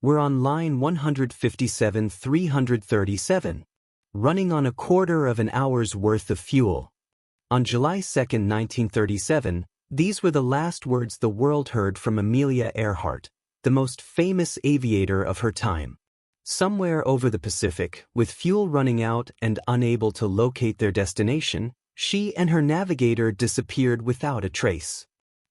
We're on line 157-337, running on a quarter of an hour's worth of fuel. On July 2, 1937, these were the last words the world heard from Amelia Earhart, the most famous aviator of her time. Somewhere over the Pacific, with fuel running out and unable to locate their destination, she and her navigator disappeared without a trace.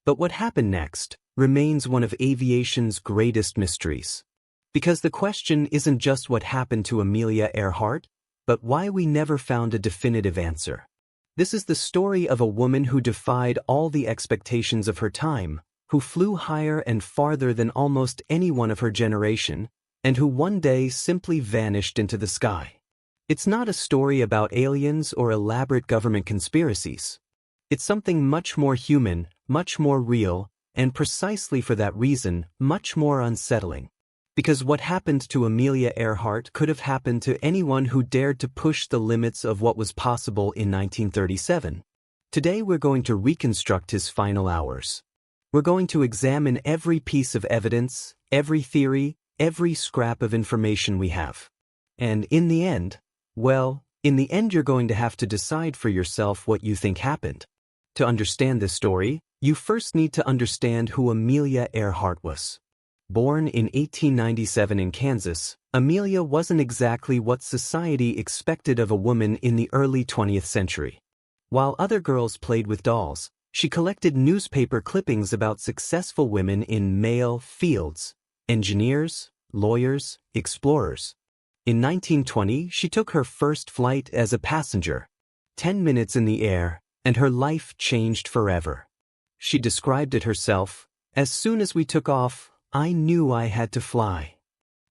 But what happened next remains one of aviation's greatest mysteries. Because the question isn't just what happened to Amelia Earhart, but why we never found a definitive answer. This is the story of a woman who defied all the expectations of her time, who flew higher and farther than almost anyone of her generation, and who one day simply vanished into the sky. It's not a story about aliens or elaborate government conspiracies. It's something much more human, much more real, and precisely for that reason, much more unsettling. Because what happened to Amelia Earhart could have happened to anyone who dared to push the limits of what was possible in 1937. Today we're going to reconstruct his final hours. We're going to examine every piece of evidence, every theory, every scrap of information we have. And in the end, you're going to have to decide for yourself what you think happened. To understand this story, you first need to understand who Amelia Earhart was. Born in 1897 in Kansas, Amelia wasn't exactly what society expected of a woman in the early 20th century. While other girls played with dolls, she collected newspaper clippings about successful women in male fields: engineers, lawyers, explorers. In 1920, she took her first flight as a passenger. 10 minutes in the air, and her life changed forever. She described it herself: "As soon as we took off, I knew I had to fly."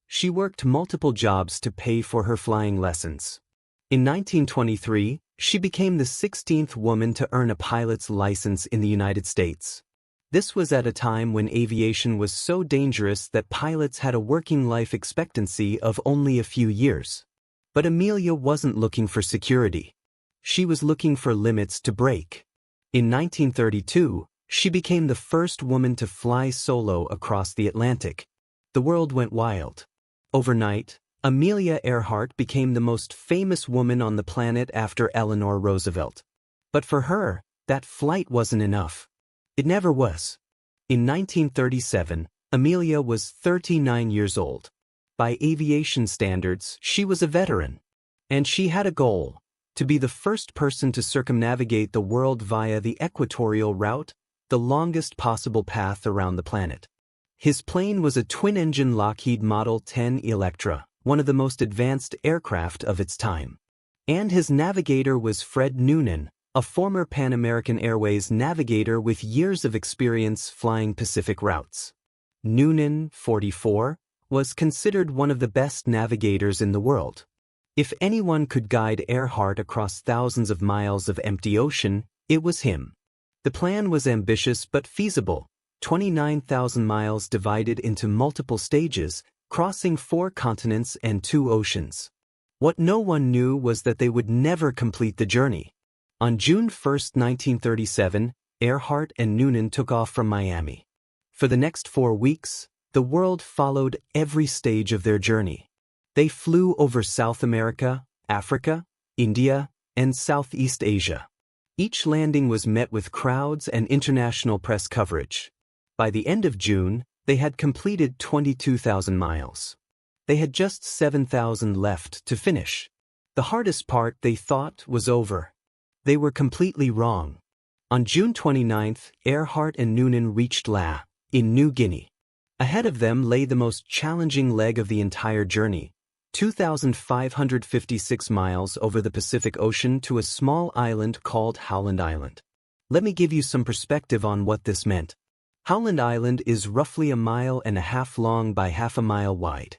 She worked multiple jobs to pay for her flying lessons. In 1923, she became the 16th woman to earn a pilot's license in the United States. This was at a time when aviation was so dangerous that pilots had a working life expectancy of only a few years. But Amelia wasn't looking for security. She was looking for limits to break. In 1932, she became the first woman to fly solo across the Atlantic. The world went wild. Overnight, Amelia Earhart became the most famous woman on the planet after Eleanor Roosevelt. But for her, that flight wasn't enough. It never was. In 1937, Amelia was 39 years old. By aviation standards, she was a veteran. And she had a goal: to be the first person to circumnavigate the world via the equatorial route, the longest possible path around the planet. His plane was a twin-engine Lockheed Model 10 Electra, one of the most advanced aircraft of its time. And his navigator was Fred Noonan, a former Pan American Airways navigator with years of experience flying Pacific routes. Noonan, 44, was considered one of the best navigators in the world. If anyone could guide Earhart across thousands of miles of empty ocean, it was him. The plan was ambitious but feasible: 29,000 miles divided into multiple stages, crossing 4 continents and 2 oceans. What no one knew was that they would never complete the journey. On June 1, 1937, Earhart and Noonan took off from Miami. For the next 4 weeks, the world followed every stage of their journey. They flew over South America, Africa, India, and Southeast Asia. Each landing was met with crowds and international press coverage. By the end of June, they had completed 22,000 miles. They had just 7,000 left to finish. The hardest part, they thought, was over. They were completely wrong. On June 29th, Earhart and Noonan reached La, in New Guinea. Ahead of them lay the most challenging leg of the entire journey: 2,556 miles over the Pacific Ocean to a small island called Howland Island. Let me give you some perspective on what this meant. Howland Island is roughly 1.5 miles long by half a mile wide.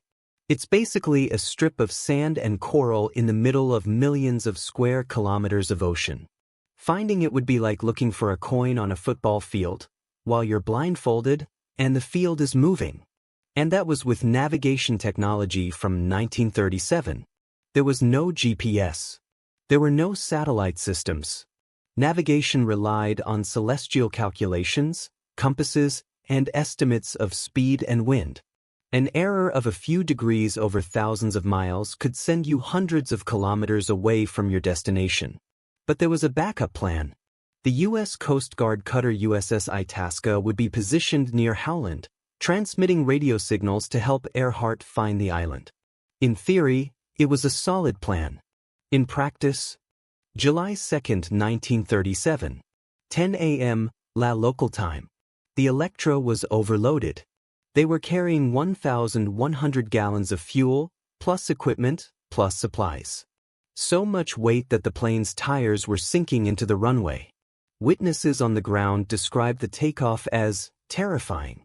It's basically a strip of sand and coral in the middle of millions of square kilometers of ocean. Finding it would be like looking for a coin on a football field, while you're blindfolded and the field is moving. And that was with navigation technology from 1937. There was no GPS. There were no satellite systems. Navigation relied on celestial calculations, compasses, and estimates of speed and wind. An error of a few degrees over thousands of miles could send you hundreds of kilometers away from your destination. But there was a backup plan. The U.S. Coast Guard cutter USS Itasca would be positioned near Howland, transmitting radio signals to help Earhart find the island. In theory, it was a solid plan. In practice, July 2, 1937, 10 a.m. local time. The Electra was overloaded. They were carrying 1,100 gallons of fuel, plus equipment, plus supplies. So much weight that the plane's tires were sinking into the runway. Witnesses on the ground described the takeoff as terrifying.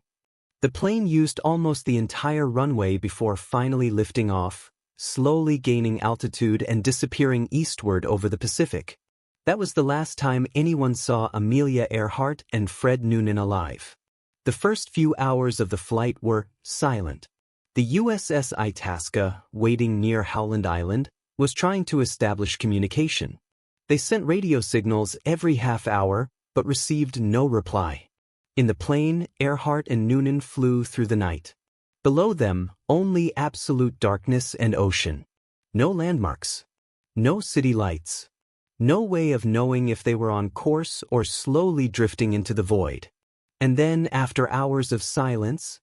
The plane used almost the entire runway before finally lifting off, slowly gaining altitude and disappearing eastward over the Pacific. That was the last time anyone saw Amelia Earhart and Fred Noonan alive. The first few hours of the flight were silent. The USS Itasca, waiting near Howland Island, was trying to establish communication. They sent radio signals every half hour, but received no reply. In the plane, Earhart and Noonan flew through the night. Below them, only absolute darkness and ocean. No landmarks. No city lights. No way of knowing if they were on course or slowly drifting into the void. And then, after hours of silence,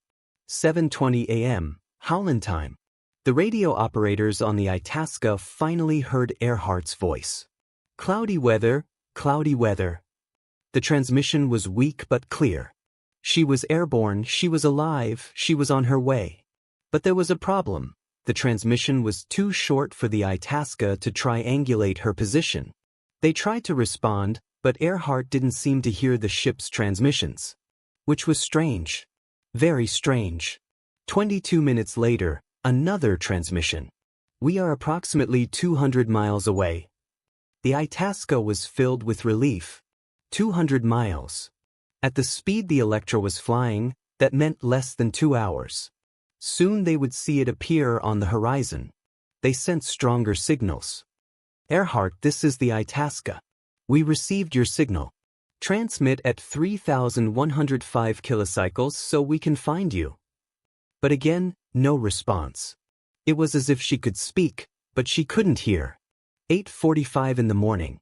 7:20 a.m., Howland time, the radio operators on the Itasca finally heard Earhart's voice. Cloudy weather, cloudy weather. The transmission was weak but clear. She was airborne, she was alive, she was on her way. But there was a problem. The transmission was too short for the Itasca to triangulate her position. They tried to respond, but Earhart didn't seem to hear the ship's transmissions. Which was strange. Very strange. 22 minutes later, another transmission. We are approximately 200 miles away. The Itasca was filled with relief. 200 miles. At the speed the Electra was flying, that meant less than 2 hours. Soon they would see it appear on the horizon. They sent stronger signals. Earhart, this is the Itasca. We received your signal. Transmit at 3,105 kilocycles so we can find you. But again, no response. It was as if she could speak, but she couldn't hear. 8:45 in the morning.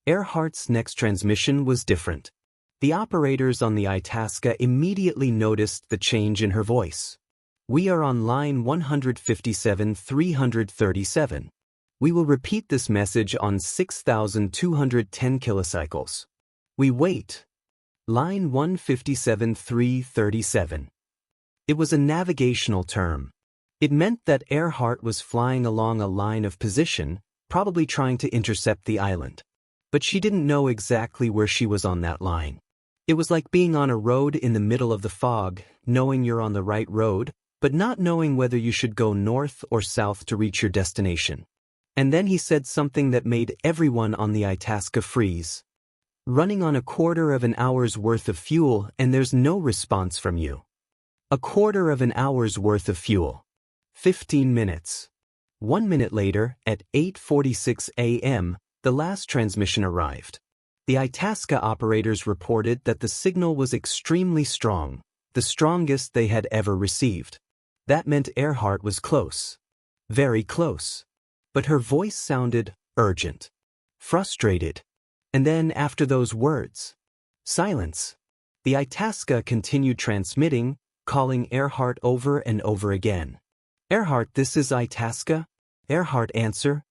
Earhart's next transmission was different. The operators on the Itasca immediately noticed the change in her voice. We are on line 157-337. We will repeat this message on 6,210 kilocycles. We wait. Line 157-337. It was a navigational term. It meant that Earhart was flying along a line of position, probably trying to intercept the island. But she didn't know exactly where she was on that line. It was like being on a road in the middle of the fog, knowing you're on the right road, but not knowing whether you should go north or south to reach your destination. And then he said something that made everyone on the Itasca freeze. Running on a quarter of an hour's worth of fuel and there's no response from you. A quarter of an hour's worth of fuel. 15 minutes. 1 minute later, at 8:46 a.m., the last transmission arrived. The Itasca operators reported that the signal was extremely strong, the strongest they had ever received. That meant Earhart was close. Very close. But her voice sounded urgent. Frustrated. And then, after those words, silence. The Itasca continued transmitting, calling Earhart over and over again. Earhart, this is Itasca. Earhart, answer.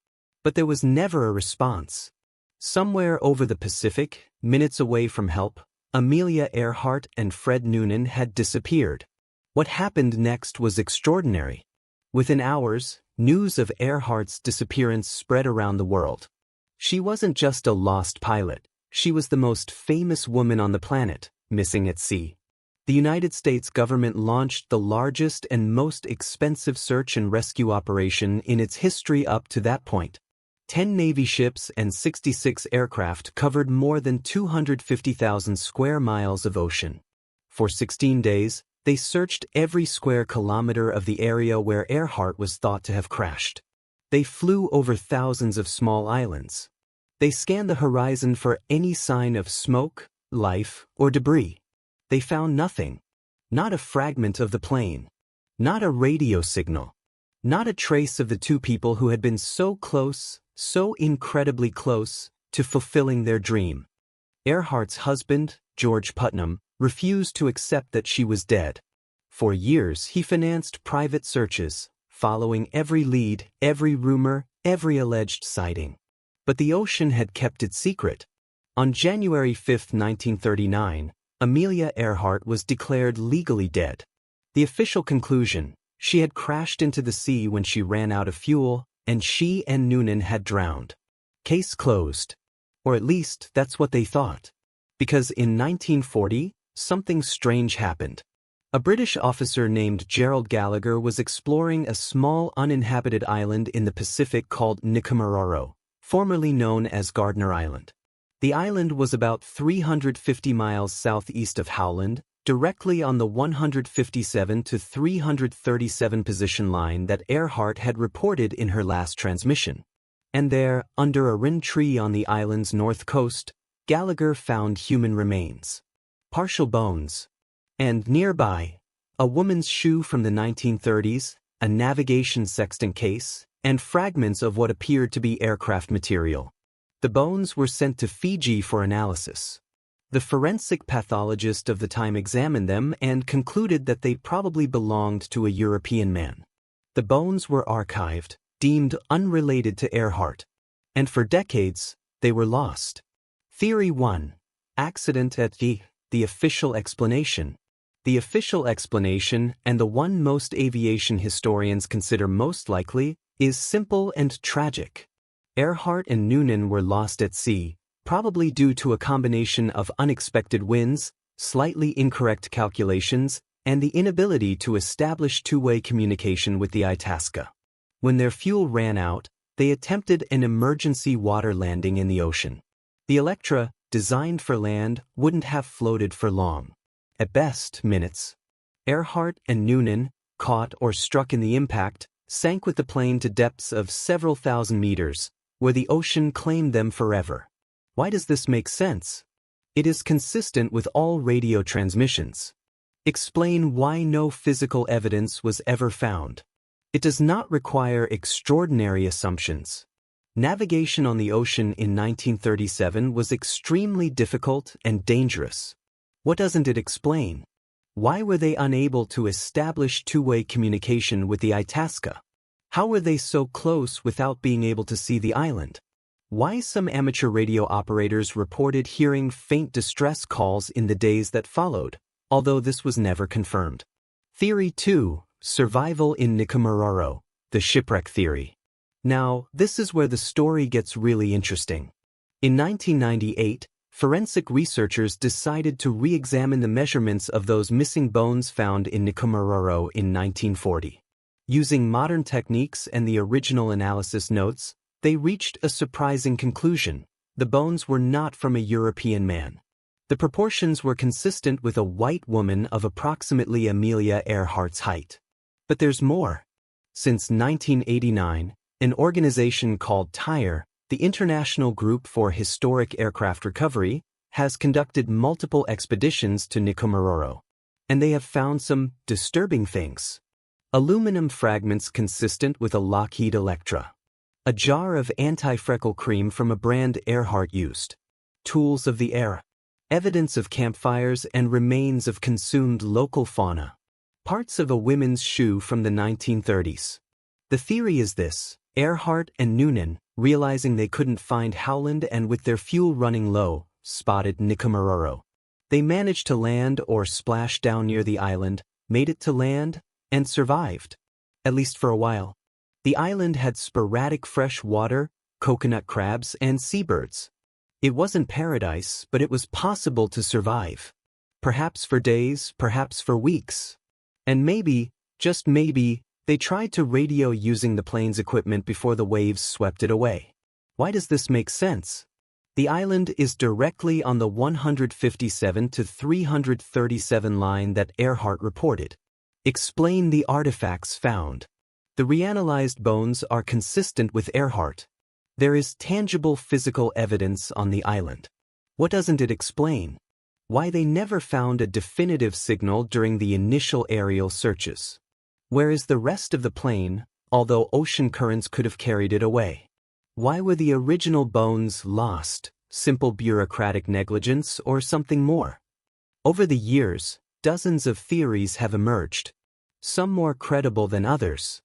But there was never a response. Somewhere over the Pacific, minutes away from help, Amelia Earhart and Fred Noonan had disappeared. What happened next was extraordinary. Within hours, news of Earhart's disappearance spread around the world. She wasn't just a lost pilot. She was the most famous woman on the planet, missing at sea. The United States government launched the largest and most expensive search and rescue operation in its history up to that point. 10 Navy ships and 66 aircraft covered more than 250,000 square miles of ocean. For 16 days, they searched every square kilometer of the area where Earhart was thought to have crashed. They flew over thousands of small islands. They scanned the horizon for any sign of smoke, life, or debris. They found nothing. Not a fragment of the plane. Not a radio signal. Not a trace of the two people who had been so close, so incredibly close, to fulfilling their dream. Earhart's husband, George Putnam, refused to accept that she was dead. For years he financed private searches, following every lead, every rumor, every alleged sighting. But the ocean had kept it secret. On January 5, 1939, Amelia Earhart was declared legally dead. The official conclusion: she had crashed into the sea when she ran out of fuel, and she and Noonan had drowned. Case closed. Or at least that's what they thought. Because in 1940, something strange happened. A British officer named Gerald Gallagher was exploring a small uninhabited island in the Pacific called Nikumaroro, formerly known as Gardner Island. The island was about 350 miles southeast of Howland, directly on the 157 to 337 position line that Earhart had reported in her last transmission. And there, under a rin tree on the island's north coast, Gallagher found human remains. Partial bones. And nearby, a woman's shoe from the 1930s, a navigation sextant case, and fragments of what appeared to be aircraft material. The bones were sent to Fiji for analysis. The forensic pathologist of the time examined them and concluded that they probably belonged to a European man. The bones were archived, deemed unrelated to Earhart. And for decades, they were lost. Theory 1. Accident at the official explanation. The official explanation, and the one most aviation historians consider most likely, is simple and tragic. Earhart and Noonan were lost at sea, probably due to a combination of unexpected winds, slightly incorrect calculations, and the inability to establish two-way communication with the Itasca. When their fuel ran out, they attempted an emergency water landing in the ocean. The Electra, designed for land, wouldn't have floated for long. At best, minutes. Earhart and Noonan, caught or struck in the impact, sank with the plane to depths of several thousand meters, where the ocean claimed them forever. Why does this make sense? It is consistent with all radio transmissions. Explain why no physical evidence was ever found. It does not require extraordinary assumptions. Navigation on the ocean in 1937 was extremely difficult and dangerous. What doesn't it explain? Why were they unable to establish two-way communication with the Itasca? How were they so close without being able to see the island? Why some amateur radio operators reported hearing faint distress calls in the days that followed, although this was never confirmed. Theory 2. Survival in Nikumaroro, the shipwreck theory. Now, this is where the story gets really interesting. In 1998, forensic researchers decided to re-examine the measurements of those missing bones found in Nikumaroro in 1940. Using modern techniques and the original analysis notes, they reached a surprising conclusion. The bones were not from a European man. The proportions were consistent with a white woman of approximately Amelia Earhart's height. But there's more. Since 1989, an organization called TIRE, the International Group for Historic Aircraft Recovery, has conducted multiple expeditions to Nikumaroro. And they have found some disturbing things. Aluminum fragments consistent with a Lockheed Electra. A jar of anti-freckle cream from a brand Earhart used. Tools of the era. Evidence of campfires and remains of consumed local fauna. Parts of a women's shoe from the 1930s. The theory is this: Earhart and Noonan, realizing they couldn't find Howland and with their fuel running low, spotted Nikumaroro. They managed to land or splash down near the island, made it to land, and survived. At least for a while. The island had sporadic fresh water, coconut crabs, and seabirds. It wasn't paradise, but it was possible to survive. Perhaps for days, perhaps for weeks. And maybe, just maybe, they tried to radio using the plane's equipment before the waves swept it away. Why does this make sense? The island is directly on the 157 to 337 line that Earhart reported. Explain the artifacts found. The reanalyzed bones are consistent with Earhart. There is tangible physical evidence on the island. What doesn't it explain? Why they never found a definitive signal during the initial aerial searches. Where is the rest of the plane, although ocean currents could have carried it away? Why were the original bones lost? Simple bureaucratic negligence or something more? Over the years, dozens of theories have emerged, some more credible than others.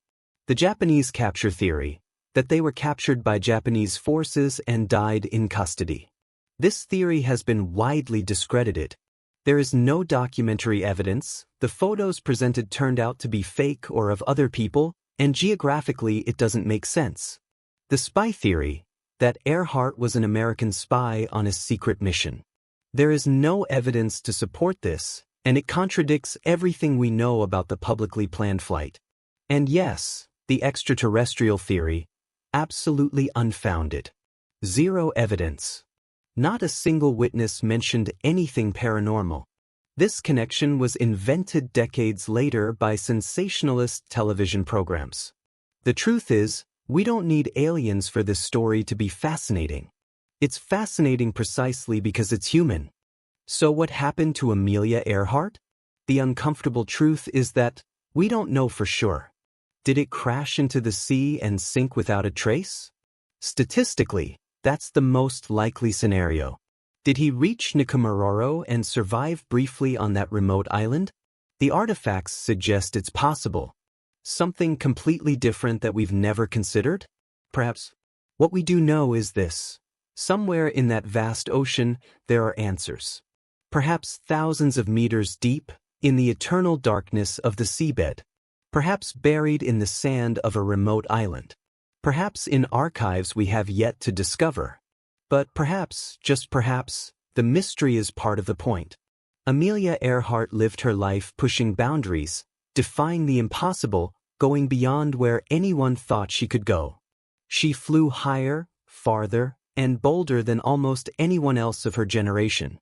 The Japanese capture theory, that they were captured by Japanese forces and died in custody. This theory has been widely discredited. There is no documentary evidence, the photos presented turned out to be fake or of other people, and geographically it doesn't make sense. The spy theory, that Earhart was an American spy on a secret mission. There is no evidence to support this, and it contradicts everything we know about the publicly planned flight. And yes, the extraterrestrial theory, absolutely unfounded. Zero evidence. Not a single witness mentioned anything paranormal. This connection was invented decades later by sensationalist television programs. The truth is, we don't need aliens for this story to be fascinating. It's fascinating precisely because it's human. So what happened to Amelia Earhart? The uncomfortable truth is that we don't know for sure. Did it crash into the sea and sink without a trace? Statistically, that's the most likely scenario. Did he reach Noonan and survive briefly on that remote island? The artifacts suggest it's possible. Something completely different that we've never considered? Perhaps. What we do know is this. Somewhere in that vast ocean, there are answers. Perhaps thousands of meters deep, in the eternal darkness of the seabed. Perhaps buried in the sand of a remote island. Perhaps in archives we have yet to discover. But perhaps, just perhaps, the mystery is part of the point. Amelia Earhart lived her life pushing boundaries, defying the impossible, going beyond where anyone thought she could go. She flew higher, farther, and bolder than almost anyone else of her generation.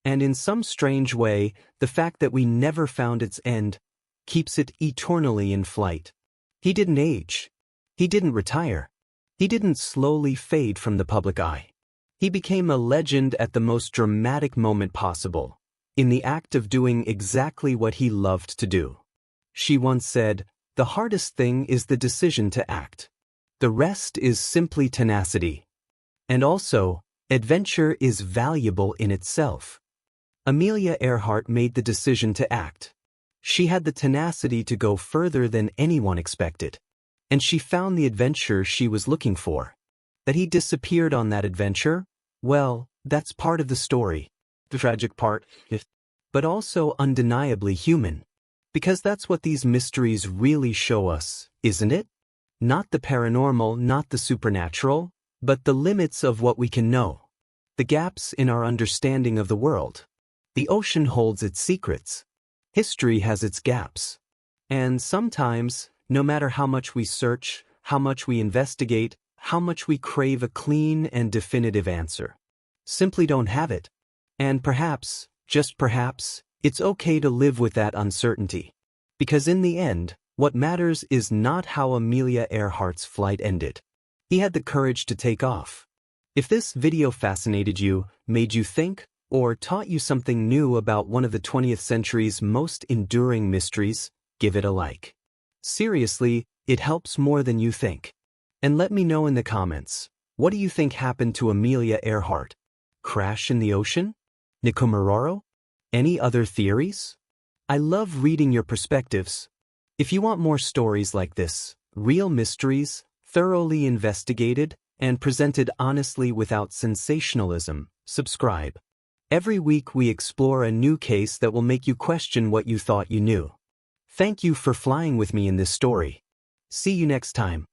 And in some strange way, the fact that we never found its end keeps it eternally in flight. He didn't age. He didn't retire. He didn't slowly fade from the public eye. He became a legend at the most dramatic moment possible, in the act of doing exactly what he loved to do. She once said, "The hardest thing is the decision to act. The rest is simply tenacity." And also, adventure is valuable in itself. Amelia Earhart made the decision to act. She had the tenacity to go further than anyone expected. And she found the adventure she was looking for. That he disappeared on that adventure? Well, that's part of the story. The tragic part, but also undeniably human. Because that's what these mysteries really show us, isn't it? Not the paranormal, not the supernatural, but the limits of what we can know. The gaps in our understanding of the world. The ocean holds its secrets. History has its gaps. And sometimes, no matter how much we search, how much we investigate, how much we crave a clean and definitive answer, simply don't have it. And perhaps, just perhaps, it's okay to live with that uncertainty. Because in the end, what matters is not how Amelia Earhart's flight ended. He had the courage to take off. If this video fascinated you, made you think, or taught you something new about one of the 20th century's most enduring mysteries, give it a like. Seriously, it helps more than you think. And let me know in the comments, what do you think happened to Amelia Earhart? Crash in the ocean? Noonan? Any other theories? I love reading your perspectives. If you want more stories like this, real mysteries, thoroughly investigated, and presented honestly without sensationalism, subscribe. Every week we explore a new case that will make you question what you thought you knew. Thank you for flying with me in this story. See you next time.